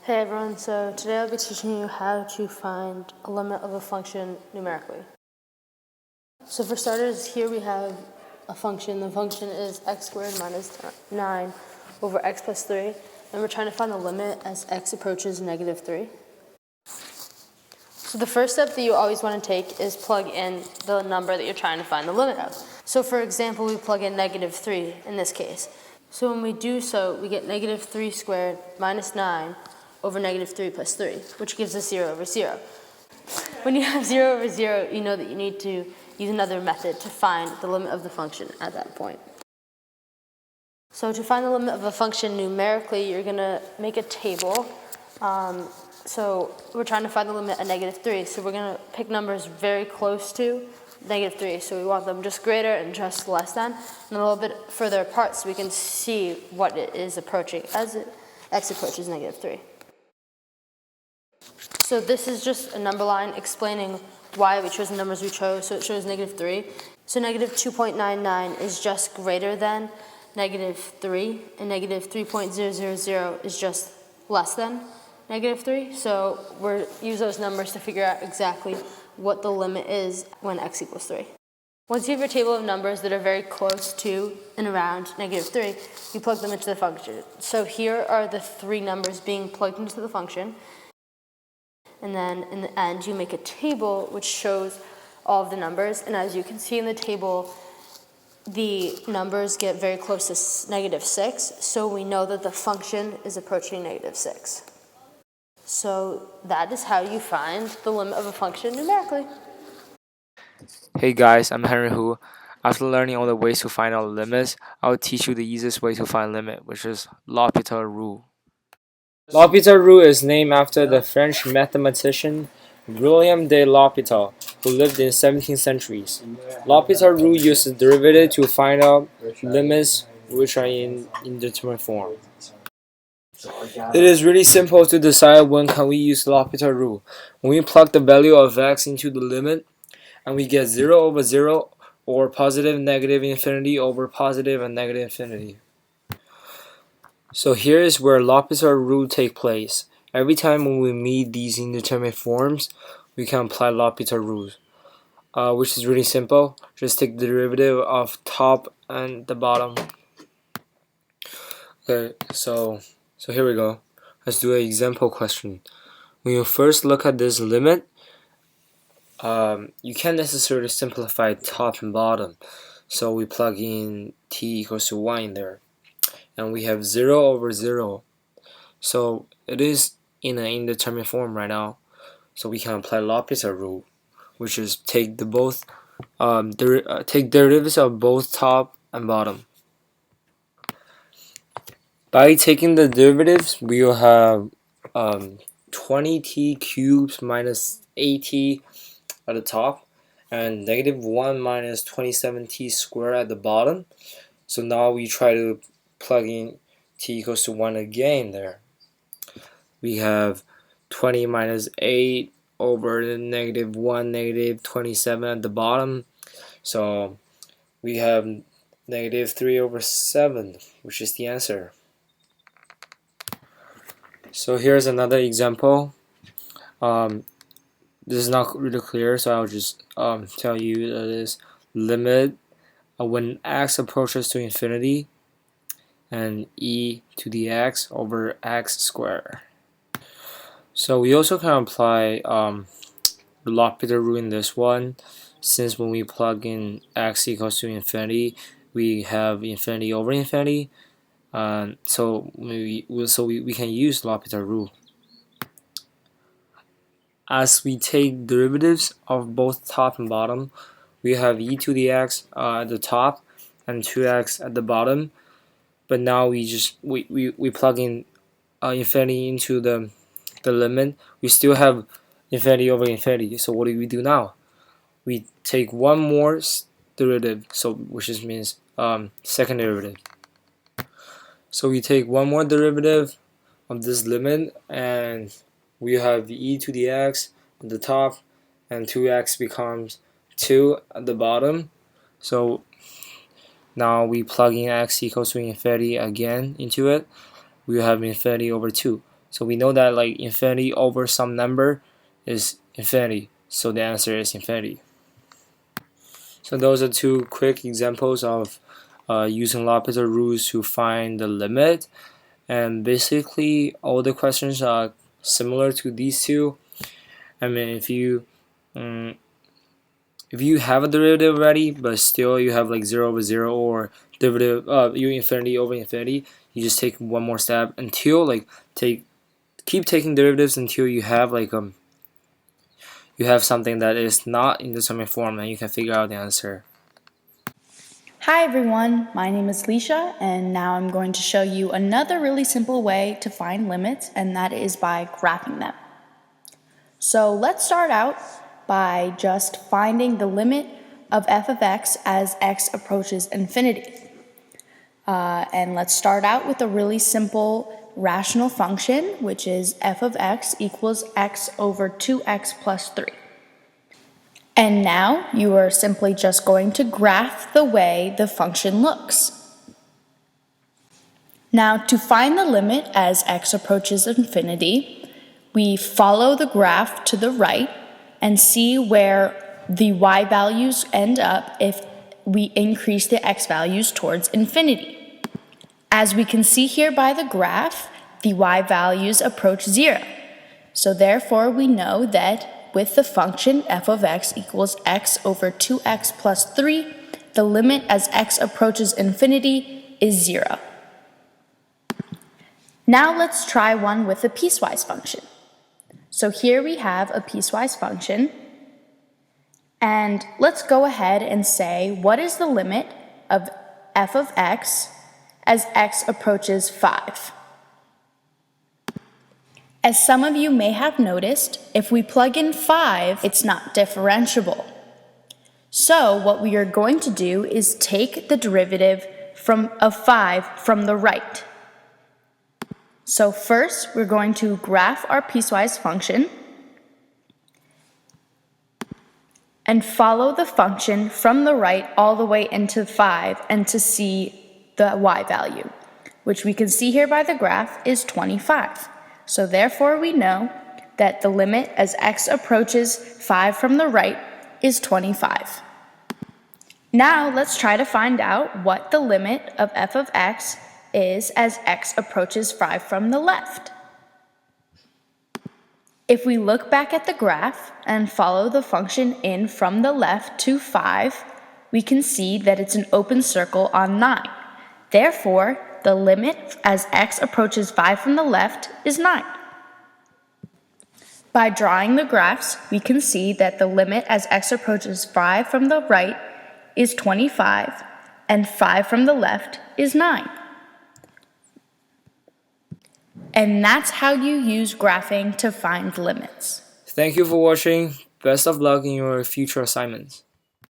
Hey everyone, so today I'll be teaching you how to find a limit of a function numerically. So for starters, here we have a function. The function is x squared minus 9 over x plus 3, and we're trying to find the limit as x approaches negative 3. So the first step that you always want to take is plug in the number that you're trying to find the limit of. So for example, we plug in negative 3 in this case. So when we do so, we get negative 3 squared minus 9 over negative 3 plus 3, which gives us 0 over 0. When you have 0 over 0, you know that you need to use another method to find the limit of the function at that point. So to find the limit of a function numerically, you're going to make a table. So we're trying to find the limit at negative 3, so we're going to pick numbers very close to negative 3. So we want them just greater and just less than, and a little bit further apart so we can see what it is approaching as x approaches negative 3. So this is just a number line explaining why we chose the numbers we chose. So it shows negative 3. So negative 2.99 is just greater than negative 3, and negative 3.000 is just less than negative 3. So we'll use those numbers to figure out exactly what the limit is when x equals 3. Once you have your table of numbers that are very close to and around negative 3, you plug them into the function. So here are the 3 numbers being plugged into the function. And then in the end, you make a table which shows all of the numbers. And as you can see in the table, the numbers get very close to negative 6. So we know that the function is approaching negative 6. So that is how you find the limit of a function numerically. Hey guys, I'm Henry Hu. After learning all the ways to find out limits, I'll teach you the easiest way to find limit, which is L'Hopital rule. L'Hopital rule is named after the French mathematician William de L'Hopital, who lived in 17th centuries. L'Hopital rule uses derivative to find out limits which are in indeterminate form. It is really simple to decide when can we use L'Hopital rule. When we plug the value of x into the limit, and we get 0 over 0, or positive and negative infinity over positive and negative infinity. So here is where L'Hopital rule takes place. Every time when we meet these indeterminate forms, we can apply L'Hopital rules, which is really simple. Just take the derivative of top and the bottom. Okay, so here we go. Let's do an example question. When you first look at this limit, you can't necessarily simplify top and bottom. So we plug in t equals to 1 in there. And we have 0 over 0. So it is in an indeterminate form right now. So we can apply L'Hopital rule, which is take take derivatives of both top and bottom. By taking the derivatives, we will have 20t cubed minus 8t at the top, and negative 1 minus 27t squared at the bottom. So now we try to plug in t equals to 1 again there. We have 20 minus 8 over the negative 1, negative 27 at the bottom. So we have negative 3 over 7, which is the answer. So here's another example. This is not really clear, so I'll just tell you that is limit when x approaches to infinity and e to the x over x squared. So we also can apply the L'Hopital rule in this one, since when we plug in x equals to infinity, we have infinity over infinity, so we can use L'Hopital rule. As we take derivatives of both top and bottom, we have e to the x at the top and 2x at the bottom. But now we plug in infinity into the limit. We still have infinity over infinity. So what do we do now? We take one more derivative, so which just means second derivative. So we take one more derivative of this limit, and we have e to the x at the top, and 2x becomes 2 at the bottom. So now we plug in x equals to infinity again into it. We have infinity over 2. So we know that like infinity over some number is infinity. So the answer is infinity. So those are two quick examples of using L'Hopital rules to find the limit. And basically all the questions are similar to these two. I mean, if you have a derivative already, but still you have like 0 over 0 or derivative u infinity over infinity, you just take one more step until like keep taking derivatives until you have like you have something that is not in the summing form, and you can figure out the answer. Hi everyone, my name is Leisha, and now I'm going to show you another really simple way to find limits, and that is by graphing them. So let's start out by just finding the limit of f of x as x approaches infinity. And let's start out with a really simple rational function, which is f of x equals x over 2x plus 3. And now you are simply just going to graph the way the function looks. Now, to find the limit as x approaches infinity, we follow the graph to the right and see where the y values end up if we increase the x values towards infinity. As we can see here by the graph, the y values approach 0. So therefore, we know that with the function f of x equals x over 2x plus 3, the limit as x approaches infinity is 0. Now let's try one with a piecewise function. So here we have a piecewise function, and let's go ahead and say what is the limit of f of x as x approaches 5. As some of you may have noticed, if we plug in 5, it's not differentiable. So what we are going to do is take the derivative of 5 from the right. So first, we're going to graph our piecewise function and follow the function from the right all the way into 5 and to see the y value, which we can see here by the graph is 25. So therefore we know that the limit as x approaches 5 from the right is 25. Now let's try to find out what the limit of f of x is as x approaches 5 from the left. If we look back at the graph and follow the function in from the left to 5, we can see that it's an open circle on 9. Therefore, the limit as x approaches 5 from the left is 9. By drawing the graphs, we can see that the limit as x approaches 5 from the right is 25, and 5 from the left is 9. And that's how you use graphing to find limits. Thank you for watching. Best of luck in your future assignments.